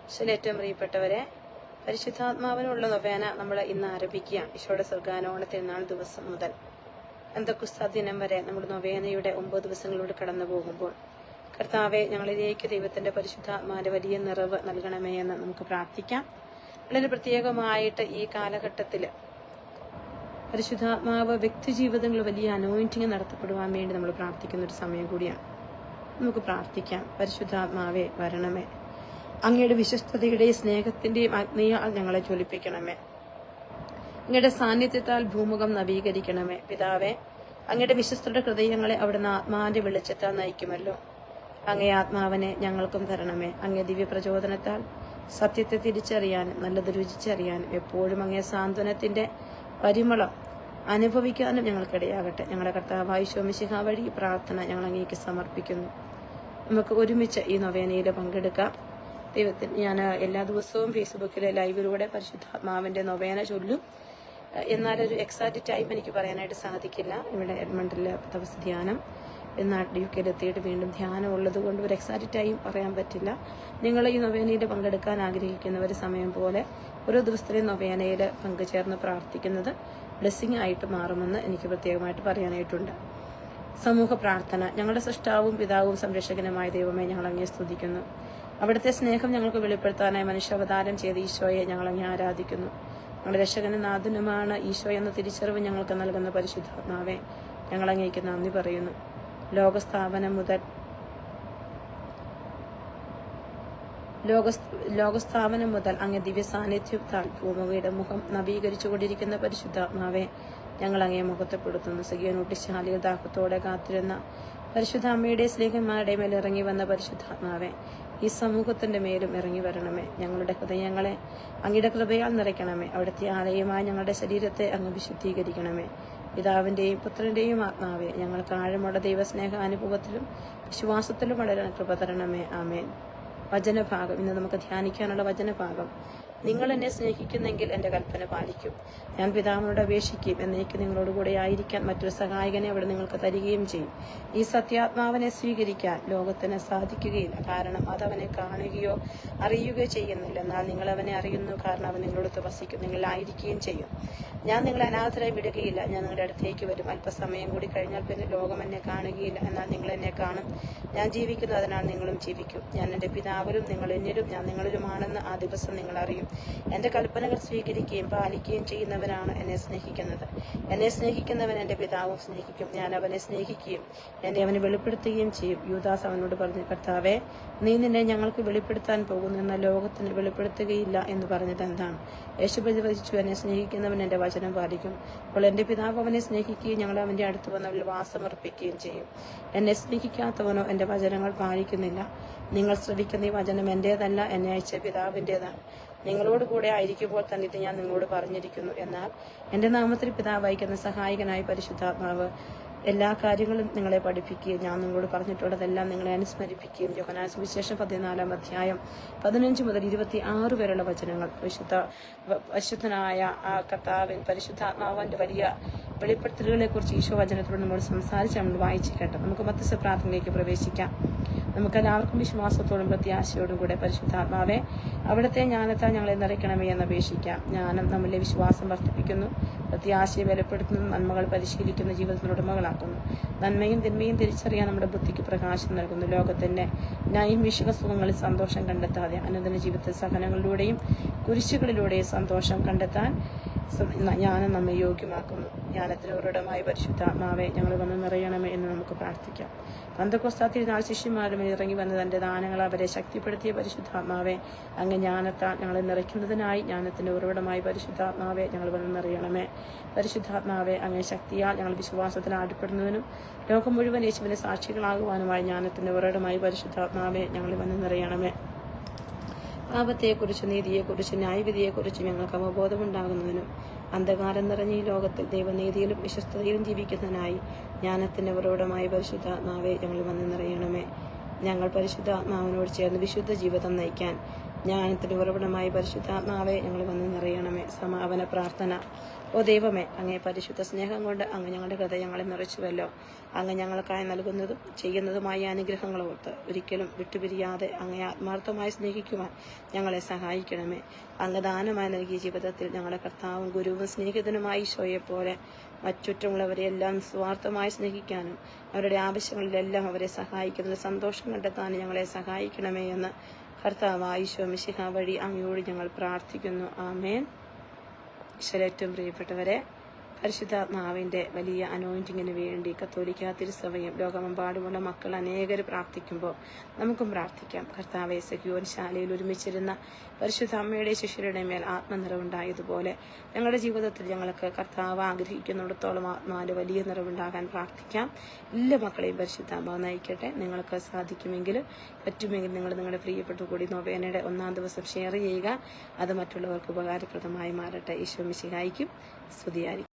ഏറ്റവും പ്രിയപ്പെട്ടവരെ, പരിശുദ്ധാത്മാവിനുള്ള നൊവേന നമ്മൾ ഇന്ന് ആരംഭിക്കുകയാണ്. ഈശോയുടെ സ്വർഗാരോഹണ തിരുനാൾ ദിവസം മുതൽ പെന്തക്കോസ്ത് ദിനം വരെ നമ്മൾ നൊവേനയുടെ 9 ദിവസങ്ങളിലൂടെ കടന്നു പോകുമ്പോൾ, കർത്താവെ, ഞങ്ങളിലേക്ക് ദൈവത്തിന്റെ പരിശുദ്ധാത്മാവിന്റെ വലിയ നിറവ് നൽകണമേ എന്ന് നമുക്ക് പ്രാർത്ഥിക്കാം. വളരെ പ്രത്യേകമായിട്ട് ഈ കാലഘട്ടത്തിൽ പരിശുദ്ധാത്മാവ് വ്യക്തി ജീവിതങ്ങളിൽ വലിയ അനോയിന്റിങ് നടത്തപ്പെടുവാൻ വേണ്ടി നമ്മൾ പ്രാർത്ഥിക്കുന്ന ഒരു സമയം കൂടിയാണ്. നമുക്ക് പ്രാർത്ഥിക്കാം. പരിശുദ്ധാത്മാവെ വരണമേ, അങ്ങയുടെ വിശ്വസ്തതയുടെയും സ്നേഹത്തിന്റെയും അഗ്നിയാൽ ഞങ്ങളെ ജ്വലിപ്പിക്കണമേ. അങ്ങയുടെ സാന്നിധ്യത്താൽ ഭൂമുഖം നവീകരിക്കണമേ. പിതാവേ, അങ്ങയുടെ വിശ്വസ്തരുടെ ഹൃദയങ്ങളെ അവിടുന്ന് ആത്മാവിന്റെ വെളിച്ചത്താൽ നയിക്കുമല്ലോ. അങ്ങേ ആത്മാവിനെ ഞങ്ങൾക്കും തരണമേ. അങ്ങേ ദിവ്യ പ്രചോദനത്താൽ സത്യത്തെ തിരിച്ചറിയാനും നല്ലത് രുചിച്ചറിയാനും എപ്പോഴും അങ്ങേ സാന്ത്വനത്തിന്റെ പരിമളം അനുഭവിക്കാനും ഞങ്ങൾക്കിടയാകട്ടെ. ഞങ്ങളുടെ കർത്താവായ ഈശോ മിശിഹാ വഴി പ്രാർത്ഥന ഞങ്ങൾ അങ്ങേക്ക് സമർപ്പിക്കുന്നു. നമുക്ക് ഒരുമിച്ച് ഈ നൊവേനയിൽ പങ്കെടുക്കാം. ദൈവത്തിന് ഞാൻ എല്ലാ ദിവസവും ഫേസ്ബുക്കിലെ ലൈവിലൂടെ പരിശുദ്ധാത്മാവിന്റെ നൊവേന ചൊല്ലും. എന്നാലൊരു എക്സാക്റ്റ് ടൈം എനിക്ക് പറയാനായിട്ട് സാധിക്കില്ല. ഇവിടെ എഡ്മണ്ടിലെ തപസ് ധ്യാനം, എന്നാൽ UK എത്തിയിട്ട് വീണ്ടും ധ്യാനം ഉള്ളത് കൊണ്ട് ഒരു എക്സാക്റ്റ് ടൈം പറയാൻ പറ്റില്ല. നിങ്ങൾ ഈ നൊവേനയിൽ പങ്കെടുക്കാൻ ആഗ്രഹിക്കുന്നവർ സമയം പോലെ ഓരോ ദിവസത്തിലെയും നൊവേനയിൽ പങ്കുചേർന്ന് പ്രാർത്ഥിക്കുന്നത് ബ്ലെസ്സിങ് ആയിട്ട് മാറുമെന്ന് എനിക്ക് പ്രത്യേകമായിട്ട് പറയാനായിട്ടുണ്ട്. സമൂഹ പ്രാർത്ഥന. ഞങ്ങളുടെ സൃഷ്ടാവും പിതാവും സംരക്ഷകനുമായ ദൈവമേ, ഞങ്ങൾ അങ്ങേ സ്തുതിക്കുന്നു. അവിടുത്തെ സ്നേഹം ഞങ്ങൾക്ക് വെളിപ്പെടുത്താനായി മനുഷ്യാവതാരം ചെയ്ത ഈശോയെ ഞങ്ങൾ അങ്ങേ ആരാധിക്കുന്നു. ഞങ്ങളുടെ രക്ഷകനും നാഥനുമാണ് ഈശോ എന്ന തിരിച്ചറിവ് ഞങ്ങൾക്ക് നൽകുന്ന പരിശുദ്ധാത്മാവെ, ഞങ്ങൾ അങ്ങേക്ക് നന്ദി പറയുന്നു. ലോകസ്ഥാപനം മുതൽ അങ്ങേ ദിവ്യ സാന്നിധ്യത്താൽ ഭൂമുഖയുടെ മുഖം നവീകരിച്ചുകൊണ്ടിരിക്കുന്ന പരിശുദ്ധാത്മാവെ, ഞങ്ങൾ അങ്ങേ മുഖത്തെപ്പെടുത്തുന്നു. സഖിയനൂട്ടിശാലികൾ ദാഹത്തോടെ കാത്തിരുന്ന പരിശുദ്ധ അമ്മയുടെ സ്നേഹന്മാരുടെ മേൽ ഇറങ്ങി വന്ന പരിശുദ്ധാത്മാവെ, ഈ സമൂഹത്തിന്റെ മേലും ഇറങ്ങി വരണമേ. ഞങ്ങളുടെ ഹൃദയങ്ങളെ അങ്ങയുടെ കൃപയാൽ നിറയ്ക്കണമേ. അവിടുത്തെ ആലയമായി ഞങ്ങളുടെ ശരീരത്തെ അങ്ങ് വിശുദ്ധീകരിക്കണമേ. പിതാവിന്റെയും പുത്രന്റെയും ആത്മാവെ, ഞങ്ങൾക്ക് ആഴമുള്ള ദൈവസ്നേഹ അനുഭവത്തിലും വിശ്വാസത്തിലും വളരാൻ കൃപ തരണമേ. ആമേൻ. വചനഭാഗം. ഇന്ന് നമുക്ക് ധ്യാനിക്കാനുള്ള വചനഭാഗം. നിങ്ങൾ എന്നെ സ്നേഹിക്കുന്നെങ്കിൽ എൻ്റെ കൽപ്പന പാലിക്കും. ഞാൻ പിതാവിനോട് അപേക്ഷിക്കും, എന്നേക്ക് നിങ്ങളോടുകൂടെ ആയിരിക്കാൻ മറ്റൊരു സഹായകനെ അവിടെ നിങ്ങൾക്ക് തരികയും ചെയ്യും. ഈ സത്യാത്മാവിനെ സ്വീകരിക്കാൻ ലോകത്തിന് സാധിക്കുകയില്ല, കാരണം അതവനെ കാണുകയോ അറിയുകയോ ചെയ്യുന്നില്ല. എന്നാൽ നിങ്ങൾ അവനെ അറിയുന്നു, കാരണം അവൻ നിങ്ങളോട് വസിക്കും, നിങ്ങളായിരിക്കുകയും ചെയ്യും. ഞാൻ നിങ്ങളെ അനാഥരായി വിടുകയില്ല. ഞാൻ നിങ്ങളുടെ അടുത്തേക്ക് വരും. അല്പസമയം കൂടി കഴിഞ്ഞാൽ പിന്നെ ലോകം എന്നെ കാണുകയില്ല, എന്നാൽ നിങ്ങൾ എന്നെ കാണും. ഞാൻ ജീവിക്കുന്നു, അതിനാൽ നിങ്ങളും ജീവിക്കും. ഞാൻ എൻ്റെ പിതാവിലും നിങ്ങൾ എന്നിലും ഞാൻ നിങ്ങളിലുമാണെന്ന് ആ ദിവസം നിങ്ങൾ അറിയും. എൻ്റെ കൽപ്പനകൾ സ്വീകരിക്കുകയും പാലിക്കുകയും ചെയ്യുന്നവരാണ് എന്നെ സ്നേഹിക്കുന്നത്. എന്നെ സ്നേഹിക്കുന്നവൻ എൻ്റെ പിതാവും സ്നേഹിക്കും. ഞാൻ അവനെ സ്നേഹിക്കുകയും എന്നെ അവന് വെളിപ്പെടുത്തുകയും ചെയ്യും. യൂദാസ് അവനോട് പറഞ്ഞു, കർത്താവേ, നീ നിന്നെ ഞങ്ങൾക്ക് വെളിപ്പെടുത്താൻ പോകുന്നു, എന്നാൽ ലോകത്തിന് വെളിപ്പെടുത്തുകയില്ല എന്ന് പറഞ്ഞത് എന്താണ്? യേശു പ്രതിവചിച്ചു, എന്നെ സ്നേഹിക്കുന്നവൻ എൻ്റെ വചനം പാലിക്കും. അപ്പോൾ എൻ്റെ പിതാവ് അവനെ സ്നേഹിക്കുകയും ഞങ്ങൾ അവൻ്റെ അടുത്ത് വന്ന് അവന് വാസമർപ്പിക്കുകയും ചെയ്യും. എന്നെ സ്നേഹിക്കാത്തവനോ എൻ്റെ വചനങ്ങൾ പാലിക്കുന്നില്ല. നിങ്ങൾ ശ്രവിക്കുന്ന ഈ വചനം എൻ്റേതല്ല, എന്നെ അയച്ച പിതാവിൻ്റെതാണ്. നിങ്ങളോട് കൂടെ ആയിരിക്കുമ്പോൾ തന്നെ ഇത് ഞാൻ നിങ്ങളോട് പറഞ്ഞിരിക്കുന്നു. എന്നാൽ എൻ്റെ നാമത്തിൽ പിതാവ് അയക്കുന്ന സഹായകനായ പരിശുദ്ധാത്മാവ് എല്ലാ കാര്യങ്ങളും നിങ്ങളെ പഠിപ്പിക്കുകയും ഞാൻ നിങ്ങളോട് പറഞ്ഞിട്ടുള്ളതെല്ലാം നിങ്ങളെ അനുസ്മരിപ്പിക്കുകയും. യോഹന്നാൻ സുവിശേഷം 14-ാം അധ്യായം 15 മുതൽ 26 വരെയുള്ള വചനങ്ങൾ. പരിശുദ്ധനായ ആ കർത്താവിൻ പരിശുദ്ധാത്മാവിന്റെ വലിയ വെളിപ്പെടുത്തലുകളെ കുറിച്ച് ഈശോ വചനത്തോട് നമ്മോട് സംസാരിച്ച് നമ്മൾ വായിച്ചു കേട്ടു. നമുക്ക് മധ്യസ്ഥ പ്രാർത്ഥനയിലേക്ക് പ്രവേശിക്കാം. നമുക്കെല്ലാവർക്കും വിശ്വാസത്തോടും പ്രത്യാശയോടും കൂടെ പരിശുദ്ധാത്മാവെ, അവിടുത്തെ ജ്ഞാനത്താൽ ഞങ്ങളെ നിറയ്ക്കണമേ എന്ന് അപേക്ഷിക്കാം. ജ്ഞാനം നമ്മളിലെ വിശ്വാസം വർദ്ധിപ്പിക്കുന്നു, പ്രത്യാശയെ ബലപ്പെടുത്തുന്നു, നന്മകൾ പരിശീലിക്കുന്ന ജീവിതത്തിന് ഉടമകളാക്കുന്നു. നന്മയും തിന്മയും തിരിച്ചറിയാൻ നമ്മുടെ ബുദ്ധിക്ക് പ്രകാശം നൽകുന്നു. ലോകത്തിന്റെ നൈമിഷിക സുഖങ്ങളിൽ സന്തോഷം കണ്ടെത്താതെ അനുദിന ജീവിതത്തിൽ സഹനങ്ങളിലൂടെയും കുരിശുകളിലൂടെയും സന്തോഷം കണ്ടെത്താൻ ജ്ഞാനം നമ്മെ യോഗ്യമാക്കുന്നു. ജ്ഞാനത്തിന് ഉറവിടമായ പരിശുദ്ധാത്മാവെ, ഞങ്ങൾ വന്ന് നിറയണമേ എന്ന് നമുക്ക് പ്രാർത്ഥിക്കാം. പെന്തക്കോസ്ത് തിരുനാൾ ശിഷ്യന്മാരും ഇറങ്ങി വന്ന തന്റെ ദാനങ്ങൾ അവരെ ശക്തിപ്പെടുത്തിയ പരിശുദ്ധാത്മാവെ, അങ്ങ് ജ്ഞാനത്താൽ ഞങ്ങളെ നിറയ്ക്കുന്നതിനായി ജ്ഞാനത്തിന്റെ ഉറവിടമായ പരിശുദ്ധാത്മാവെ, ഞങ്ങൾ വന്ന് നിറയണമേ. പരിശുദ്ധാത്മാവെ, അങ്ങേ ശക്തിയാൽ ഞങ്ങൾ വിശ്വാസത്തിൽ ആടപ്പെടുന്നതിനും ലോകം മുഴുവൻ യേശുവിന്റെ സാക്ഷികളാകുവാനുമായി ജ്ഞാനത്തിന്റെ ഉറവിടമായ പരിശുദ്ധാത്മാവെ, ഞങ്ങൾ വന്ന് നിറയണമേ. പാപത്തെക്കുറിച്ചും നീതിയെക്കുറിച്ചും ന്യായവിധിയെക്കുറിച്ചും ഞങ്ങൾക്ക് അവബോധമുണ്ടാകുന്നതിനും അന്ധകാരം നിറഞ്ഞ ഈ ലോകത്തിൽ ദൈവനീതിയിലും വിശ്വസ്തതയിലും ജീവിക്കുന്നതിനായി ജ്ഞാനത്തിന്റെ ഉറവിടമായ പരിശുദ്ധാത്മാവെ, ഞങ്ങൾ വന്ന് നിറയണമേ. ഞങ്ങൾ പരിശുദ്ധാത്മാവിനോട് ചേർന്ന് വിശുദ്ധ ജീവിതം നയിക്കാൻ ജ്ഞാനത്തിന്റെ ഉറവിടമായ പരിശുദ്ധാത്മാവെ, ഞങ്ങൾ വന്ന് നിറയണമേ. സമാപന പ്രാർത്ഥന. ഓ ദൈവമേ, അങ്ങേ പരിശുദ്ധ സ്നേഹം കൊണ്ട് അങ്ങ് ഞങ്ങളുടെ ഹൃദയങ്ങളെ നിറച്ചുവല്ലോ. അങ്ങ് ഞങ്ങൾക്കായി നൽകുന്നതും ചെയ്യുന്നതുമായ അനുഗ്രഹങ്ങൾ ഓർത്ത് ഒരിക്കലും വിട്ടുപിരിയാതെ അങ്ങേ ആത്മാർത്ഥമായി സ്നേഹിക്കുവാൻ ഞങ്ങളെ സഹായിക്കണമേ. അങ്ങ് ദാനമായി നൽകിയ ജീവിതത്തിൽ ഞങ്ങളുടെ കർത്താവും ഗുരുവും സ്നേഹിതനുമായി ഈശോയെപ്പോലെ മറ്റുള്ളവരെയെല്ലാം സ്വാർത്ഥമായി സ്നേഹിക്കാനും അവരുടെ ആവശ്യങ്ങളിലെല്ലാം അവരെ സഹായിക്കുന്നതിൽ സന്തോഷം കണ്ടെത്താനും ഞങ്ങളെ സഹായിക്കണമേ എന്ന് കർത്താവായ ഈശോ മിശിഹ വഴി അങ്ങയോട് ഞങ്ങൾ പ്രാർത്ഥിക്കുന്നു. ആമേൻ. ഈശോയുടെ ഏറ്റവും പ്രിയപ്പെട്ടവരെ, പരിശുദ്ധാത്മാവിന്റെ വലിയ അനോയിന്റിങ്ങിന് വേണ്ടി കത്തോലിക്ക തിരുസഭയും ലോകമെമ്പാടുമുള്ള മക്കൾ അനേകർ പ്രാർത്ഥിക്കുമ്പോൾ നമുക്കും പ്രാർത്ഥിക്കാം. കർത്താവെ, സഖ്യോൻ ശാലയിൽ ഒരുമിച്ചിരുന്ന പരിശുദ്ധ അമ്മയുടെ ശിഷ്യരുടെ മേൽ ആത്മനിറവുണ്ടായതുപോലെ ഞങ്ങളുടെ ജീവിതത്തിൽ ഞങ്ങൾക്ക് കർത്താവ് ആഗ്രഹിക്കുന്നിടത്തോളം ആത്മാവിന്റെ വലിയ നിറവുണ്ടാകാൻ പ്രാർത്ഥിക്കാം. എല്ലാ മക്കളെയും പരിശുദ്ധാത്മാവ് നയിക്കട്ടെ. നിങ്ങൾക്ക് സാധിക്കുമെങ്കിൽ പറ്റുമെങ്കിൽ നിങ്ങൾ നിങ്ങളുടെ പ്രിയപ്പെട്ട കൂടി നൊവേനയുടെ 1-ാം ദിവസം ഷെയർ ചെയ്യുക. അത് മറ്റുള്ളവർക്ക് ഉപകാരപ്രദമായി മാറട്ടെ. ഈശോ മിശിഹായ്ക്കും സ്തുതിയായിരിക്കും.